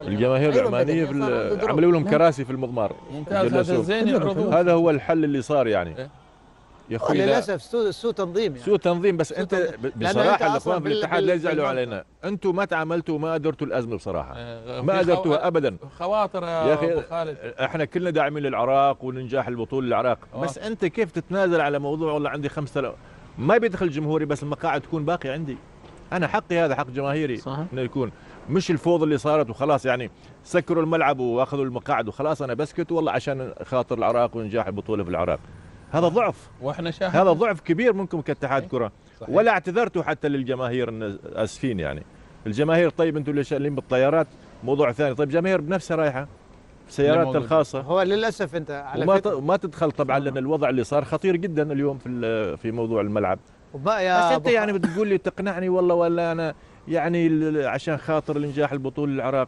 الجماهير أيوة العمانيه عملوا لهم كراسي في المضمار. ممتاز، هذا زين يعرضوه. هذا هو الحل اللي صار يعني. إيه؟ يا اخوي للاسف سوء تنظيم يعني. سوء تنظيم. بس سوء انت تنظيم. بصراحه الاخوان في أصلاً الاتحاد لا يزعلوا بالمنطقة. علينا، انتم ما تعاملتوا وما ادرتوا الازمه بصراحه. ما في ادرتوها ابدا. خواطر يا يا اخي ابو خالد. احنا كلنا داعمين للعراق وننجاح البطوله للعراق، بس انت كيف تتنازل على موضوع والله عندي 5000 ما بيدخل جمهوري بس المقاعد تكون باقي عندي. انا حقي، هذا حق جماهيري صح. انه يكون، مش الفوضى اللي صارت وخلاص يعني سكروا الملعب واخذوا المقاعد وخلاص انا بسكت والله عشان خاطر العراق ونجاح البطوله في العراق. هذا ضعف، واحنا شاهدنا هذا ضعف كبير منكم كاتحاد كره. ولا اعتذرتوا حتى للجماهير ان اسفين يعني. الجماهير طيب انتم اللي شايلين بالطيارات موضوع ثاني، طيب جماهير بنفسها رايحه في سياراتها الخاصه. هو للاسف انت على وما تدخل طبعا لان الوضع اللي صار خطير جدا اليوم في موضوع الملعب. بس بس انت يعني بتقول لي تقنعني والله ولا انا يعني عشان خاطر الانجاح البطوله للعراق.